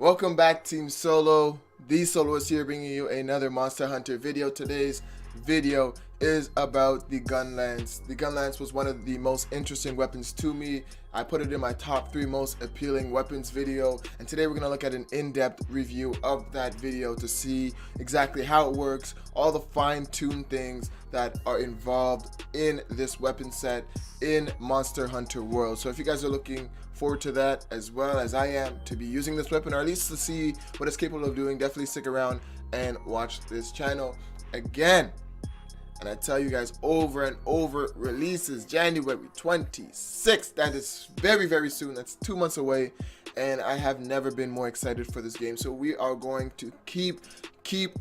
Welcome back, Team Solo. The Soloist here, bringing you another Monster Hunter video. Today's video is about the GUNLANCE. The GUNLANCE was one of the most interesting weapons to me. I put it in my top 3 most appealing weapons video, and today we're going to look at an in-depth review of that video to see exactly how it works, all the fine-tuned things that are involved in this weapon set in Monster Hunter World. So if you guys are looking forward to that as well as I am to be using this weapon, or at least to see what it's capable of doing, definitely stick around and watch this channel. Again, and I tell you guys over and over, releases January 26th. That is very, very soon. That's 2 months away, and I have never been more excited for this game. So we are going to keep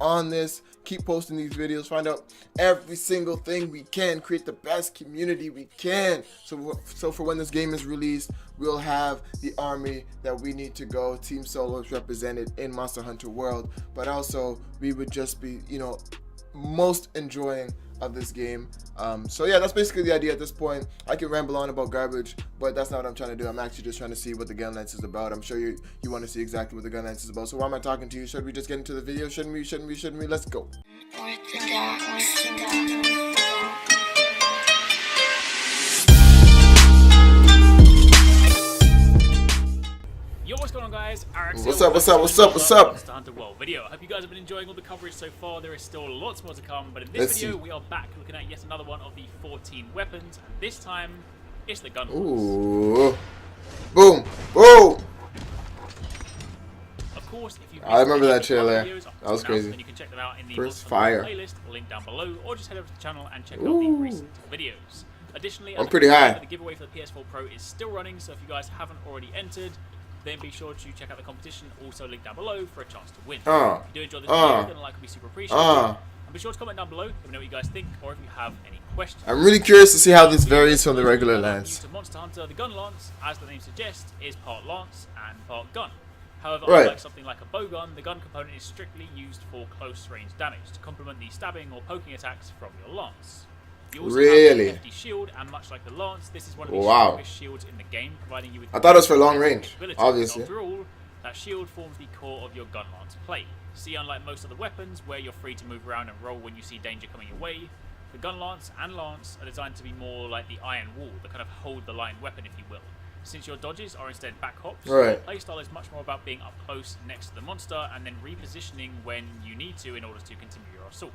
on this, keep posting these videos, find out every single thing we can, create the best community we can. So for when this game is released, we'll have the army that we need to go. Team Solo is represented in Monster Hunter World, but also we would just be, most enjoying of this game. So yeah, that's basically the idea at this point. I can ramble on about garbage, but that's not what I'm trying to do. I'm actually just trying to see what the GUNLANCE is about. I'm sure you want to see exactly what the GUNLANCE is about. So why am I talking to you? Should we just get into the video? Shouldn't we? Let's go. Yo, what's going on, guys? What's up? Monster Hunter World video. I hope you guys have been enjoying all the coverage so far. There is still lots more to come, but in this video we are back looking at yet another one of the 14 weapons, and this time it's the GUNLANCE. Ooh. Boom. Boom. Of course, if you I remember that trailer. Videos, that was crazy. Then you can check them out in the First fire playlist, link down below, or just head over to the channel and check out the recent videos. Additionally, I'm pretty high. The giveaway for the PS4 Pro is still running, so if you guys haven't already entered, then be sure to check out the competition, also link down below for a chance to win. If you do enjoy this video, then a like would be super appreciated. And be sure to comment down below, let me know what you guys think, or if you have any questions. I'm really curious to see how this varies from the regular lance. To Monster Hunter, the GUNLANCE, as the name suggests, is part lance and part gun. However, unlike something like a bowgun, the gun component is strictly used for close range damage to complement the stabbing or poking attacks from your lance. You also have a hefty shield, and much like the lance, this is one of the strongest shields in the game, providing you with. I thought it was for long range, obviously. After all, that shield forms the core of your GUNLANCE play. See, unlike most other weapons, where you're free to move around and roll when you see danger coming your way, the GUNLANCE and lance are designed to be more like the iron wall, that kind of hold the line weapon, if you will. Since your dodges are instead back hops, your playstyle is much more about being up close next to the monster and then repositioning when you need to in order to continue your assault.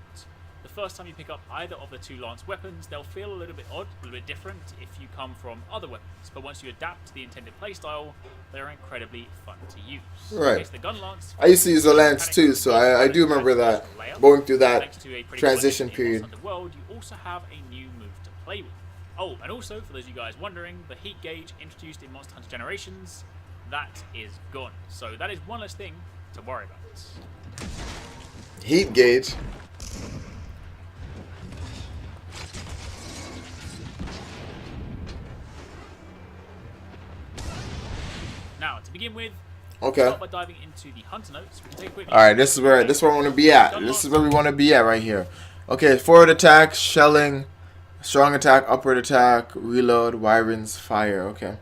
The first time you pick up either of the 2 lance weapons, they'll feel a little bit odd, a little bit different if you come from other weapons, but once you adapt to the intended playstyle, they're incredibly fun to use. The GUNLANCE, I used to use a lance too, so I do remember that, going through that transition period. In the world, you also have a new move to play with. Oh, and also, for those of you guys wondering, the heat gauge introduced in Monster Hunter Generations, that is gone. So that is one less thing to worry about. Heat gauge? Now, to begin with, start by diving into the Hunter notes. We can take a quick Alright, this is where I want to be at. This is where we want to be at right here. Okay, forward attack, shelling, strong attack, upward attack, reload, wyrens, fire. Okay.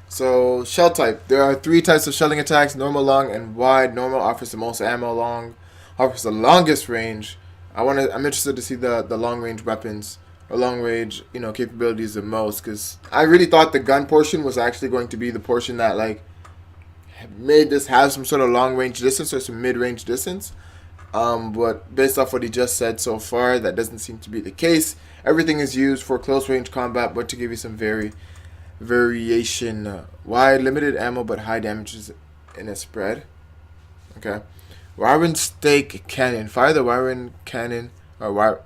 So, shell type. There are 3 types of shelling attacks, normal, long, and wide. Normal offers the most ammo, long offers the longest range. I'm interested to see the long range weapons, or long range, capabilities the most, because I really thought the gun portion was actually going to be the portion that made this have some sort of long range distance or some mid range distance. But based off what he just said so far, that doesn't seem to be the case. Everything is used for close range combat, but to give you some variation. Wide, limited ammo, but high damages in a spread. Okay. Wyvern stake cannon. Fire the Wyvern cannon. The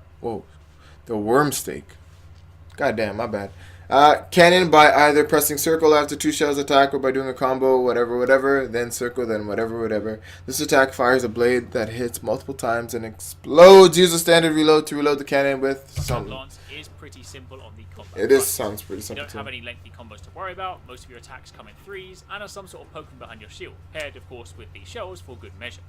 worm stake. God damn, my bad. Cannon by either pressing circle after 2 shells attack or by doing a combo, whatever, then circle, then whatever. This attack fires a blade that hits multiple times and explodes. Use a standard reload to reload the cannon with something. Lance is pretty simple on the combat. Sounds pretty simple. You don't have any lengthy combos to worry about. Most of your attacks come in 3s and are some sort of poking behind your shield, paired of course with the shells for good measure.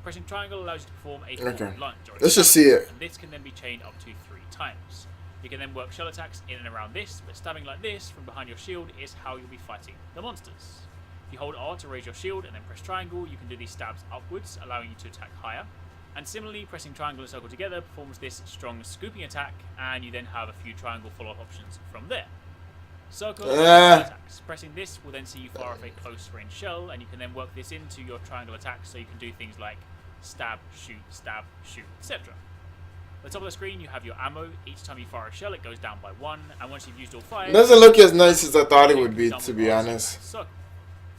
Pressing triangle allows you to perform a forward lunge. Let's just see it. And this can then be chained up to 3 times. You can then work shell attacks in and around this, but stabbing like this from behind your shield is how you'll be fighting the monsters. If you hold R to raise your shield and then press triangle, you can do these stabs upwards, allowing you to attack higher. And similarly, pressing triangle and circle together performs this strong scooping attack, and you then have a few triangle follow-up options from there. Circle attacks. Pressing this will then see you fire off a close range shell, and you can then work this into your triangle attacks, so you can do things like stab, shoot, etc. At the top of the screen, you have your ammo. Each time you fire a shell, it goes down by 1, and once you've used all 5... It doesn't look as nice as I thought it would be, to be honest. Circle.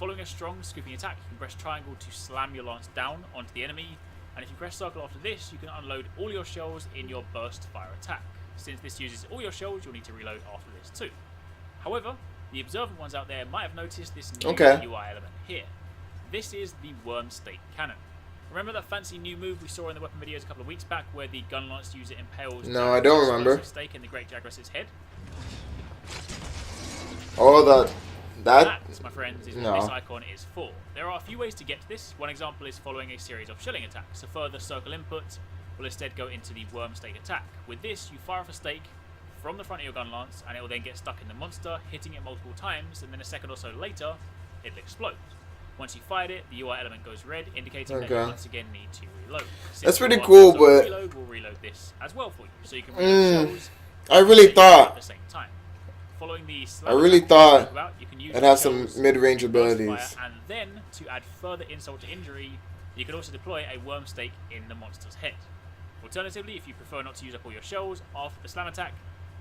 Following a strong scooping attack, you can press triangle to slam your lance down onto the enemy, and if you press circle after this, you can unload all your shells in your burst fire attack. Since this uses all your shells, you'll need to reload after this too. However, the observant ones out there might have noticed this new UI element here. This is the worm stake cannon. Remember that fancy new move we saw in the weapon videos a couple of weeks back where the Gunlance user impales I don't remember. stake in the Great Jaguar's head? Oh, That, my friends, is what this icon is for. There are a few ways to get to this. One example is following a series of shelling attacks. A further circle input will instead go into the worm stake attack. With this, you fire off a stake from the front of your gun lance, and it will then get stuck in the monster, hitting it multiple times, and then a second or so later, it'll explode. Once you fired it, the UI element goes red, indicating that you once again need to reload. That's pretty cool, but we'll reload this as well for you, so you can reload shells. I really thought at the same time. Following the you can use it has some mid-range abilities. And then, to add further insult to injury, you can also deploy a worm stake in the monster's head. Alternatively, if you prefer not to use up all your shells after the slam attack,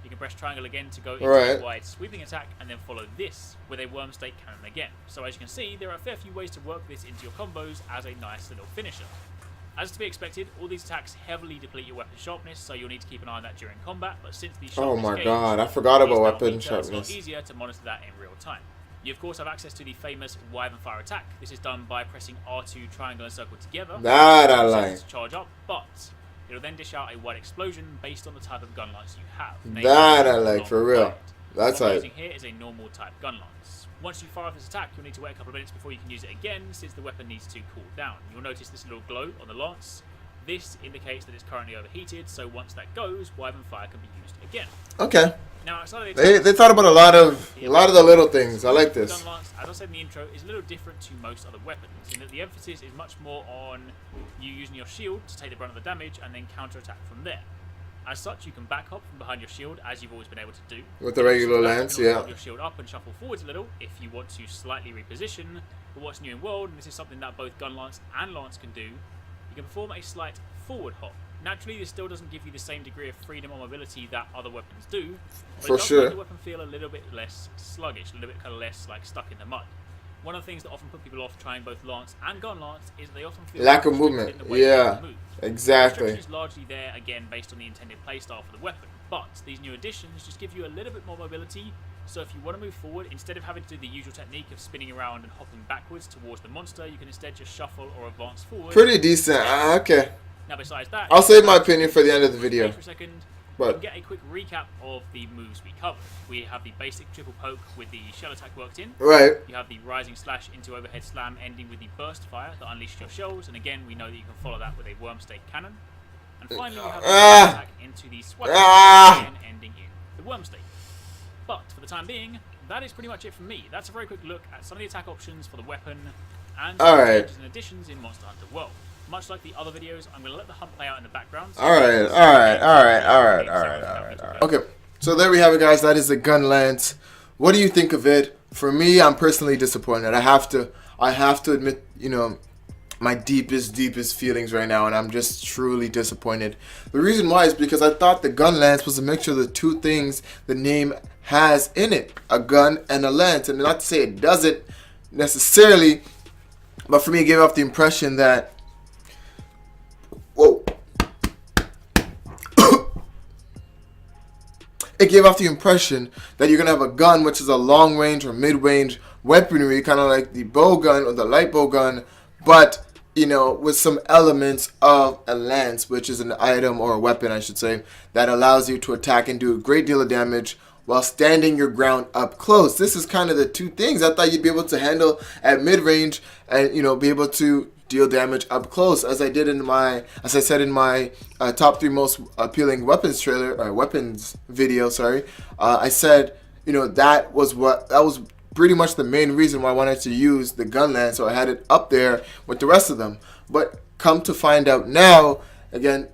you can press triangle again to go into a wide sweeping attack, and then follow this with a worm stake cannon again. So as you can see, there are a fair few ways to work this into your combos as a nice little finisher. As to be expected, all these attacks heavily deplete your weapon sharpness, so you'll need to keep an eye on that during combat, but since the sharpness I forgot about weapon sharpness. It's a lot easier to monitor that in real time. You of course have access to the famous Wyvern Fire attack. This is done by pressing R2, triangle and circle together. That I like. To charge up, but it'll then dish out a wide explosion based on the type of gun lance you have. That I like, for real. That's what like. I'm using here is a normal type gun lance. Once you fire off this attack, you'll need to wait a couple of minutes before you can use it again, since the weapon needs to cool down. You'll notice this little glow on the lance. This indicates that it's currently overheated, so once that goes, Wyvern Fire can be used again. Okay. Now, outside of they thought about a lot of the little things. I like this. Gun lance, as I said in the intro, is a little different to most other weapons, in that the emphasis is much more on you using your shield to take the brunt of the damage and then counterattack from there. As such, you can back up from behind your shield, as you've always been able to do. With the regular lance, yeah. Hold your shield up and shuffle forwards a little if you want to slightly reposition. But what's new in World, and this is something that both Gun Lance and Lance can do, you can perform a slight forward hop. Naturally, this still doesn't give you the same degree of freedom or mobility that other weapons do, but it does make the weapon feel a little bit less sluggish, a little bit kind of less like stuck in the mud. One of the things that often put people off trying both Lance and Gun Lance is that they often feel lack of movement. Yeah, exactly. The is largely there again based on the intended playstyle for the weapon, but these new additions just give you a little bit more mobility. So if you want to move forward, instead of having to do the usual technique of spinning around and hopping backwards towards the monster, you can instead just shuffle or advance forward. Pretty decent. Okay. Now besides that, I'll save my opinion for the end of the video. For a second, we can get a quick recap of the moves we covered. We have the basic triple poke with the shell attack worked in. Right. You have the rising slash into overhead slam ending with the burst fire that unleashes your shells, and again we know that you can follow that with a worm stake cannon. And finally we have the attack into the swipe again ending in the worm stake. But for the time being, that is pretty much it from me. That's a very quick look at some of the attack options for the weapon and changes and additions in Monster Hunter World. Much like the other videos, I'm going to let the hunt play out in the background. So Alright. Okay, so there we have it, guys. That is the Gunlance. What do you think of it? For me, I'm personally disappointed. I have to admit, you know, my deepest feelings right now, and I'm just truly disappointed. The reason why is because I thought the Gunlance was a mixture of the two things the name has in it, a gun and a lance. And not to say it doesn't necessarily, but for me it gave off the impression that it gave off the impression that you're gonna have a gun, which is a long range or mid-range weaponry, kind of like the bow gun or the light bow gun, but you know, with some elements of a lance, which is an item or a weapon, I should say, that allows you to attack and do a great deal of damage while standing your ground up close. This is kind of the two things I thought you'd be able to handle at mid-range and, you know, be able to deal damage up close, as I said in my top 3 most appealing weapons trailer, or weapons video, sorry. I said, you know, that was pretty much the main reason why I wanted to use the GUNLANCE, so I had it up there with the rest of them. But come to find out now, again,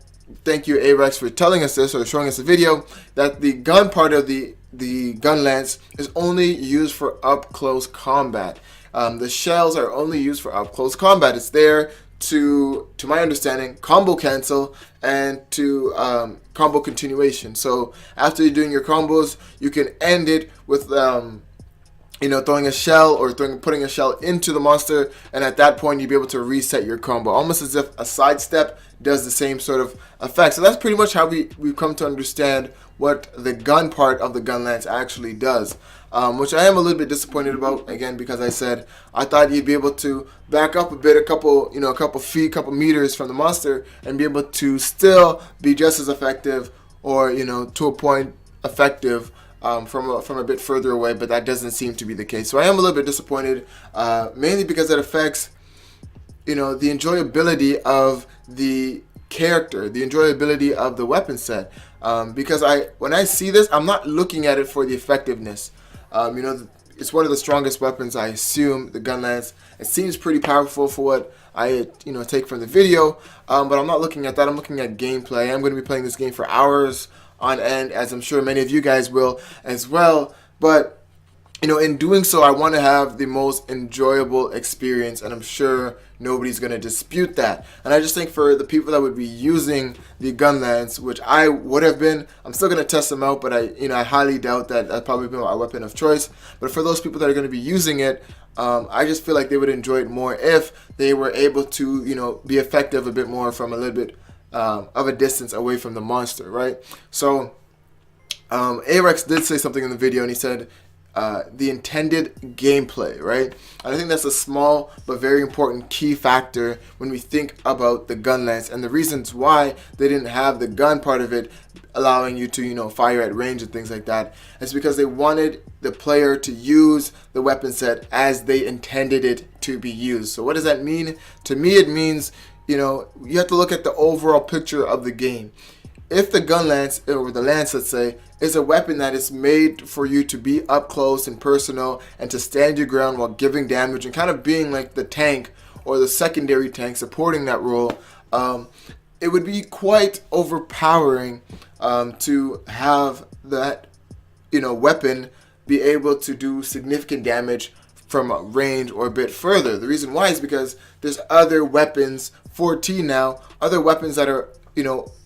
thank you Arex for telling us this or showing us a video, that the gun part of the GUNLANCE is only used for up close combat. The shells are only used for up close combat. It's there to my understanding, combo cancel and to combo continuation. So after you're doing your combos, you can end it with throwing a shell or putting a shell into the monster, and at that point you'll be able to reset your combo, almost as if a sidestep does the same sort of effect. So that's pretty much how we've come to understand what the gun part of the GUNLANCE actually does, which I am a little bit disappointed about, again, because I said I thought you'd be able to back up a bit, a couple feet, couple meters from the monster, and be able to still be just as effective, or to a point effective from a bit further away. But that doesn't seem to be the case. So I am a little bit disappointed, mainly because it affects the enjoyability of the character, the enjoyability of the weapon set. Because when I see this, I'm not looking at it for the effectiveness. It's one of the strongest weapons, I assume, the GUNLANCE. It seems pretty powerful for what I take from the video, but I'm not looking at that. I'm looking at gameplay. I'm going to be playing this game for hours on end, as I'm sure many of you guys will as well. But in doing so, I want to have the most enjoyable experience, and I'm sure nobody's going to dispute that. And I just think for the people that would be using the GUNLANCE, which I would have been, I'm still going to test them out, but I highly doubt that that'd probably be my weapon of choice. But for those people that are going to be using it, I just feel like they would enjoy it more if they were able to, be effective a bit more from a little bit of a distance away from the monster, right? So Arex did say something in the video, and he said, the intended gameplay, right? And I think that's a small but very important key factor when we think about the GUNLANCE, and the reasons why they didn't have the gun part of it allowing you to fire at range and things like that. It's because they wanted the player to use the weapon set as they intended it to be used. So what does that mean? To me, it means you have to look at the overall picture of the game. If the GUNLANCE, or the lance, let's say, is a weapon that is made for you to be up close and personal and to stand your ground while giving damage and kind of being like the tank or the secondary tank supporting that role, it would be quite overpowering to have that weapon be able to do significant damage from range or a bit further. The reason why is because there's other weapons, 14 now, other weapons that are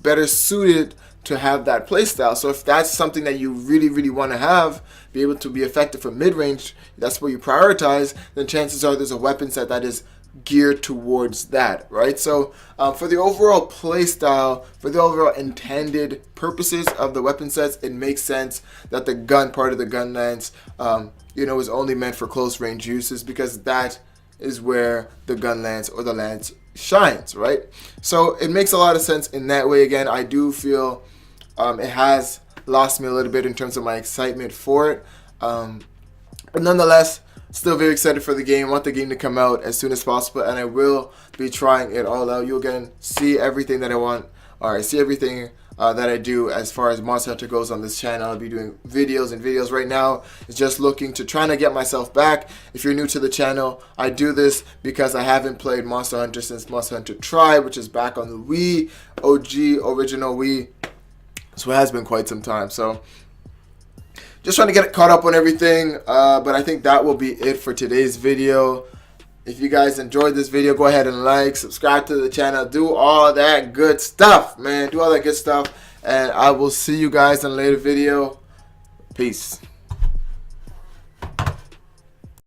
better suited to have that playstyle. So if that's something that you really, really want to have, be able to be effective from mid-range, that's what you prioritize, then chances are there's a weapon set that is geared towards that, right? So for the overall playstyle, for the overall intended purposes of the weapon sets, it makes sense that the gun part of the GUNLANCE is only meant for close range uses, because that is where the GUNLANCE or the lance shines, right? So it makes a lot of sense in that way. Again, I do feel it has lost me a little bit in terms of my excitement for it, but nonetheless, still very excited for the game. Want the game to come out as soon as possible, and I will be trying it all out. You'll again see everything that I want, or see everything that I do as far as Monster Hunter goes on this channel. I'll be doing videos right now. It's just looking to trying to get myself back. If you're new to the channel, I do this because I haven't played Monster Hunter since Monster Hunter Tribe, which is back on the Wii, OG, original Wii. So it has been quite some time. So just trying to get caught up on everything, but I think that will be it for today's video. If you guys enjoyed this video, go ahead and like, subscribe to the channel, do all that good stuff, man. Do all that good stuff, and I will see you guys in a later video. Peace.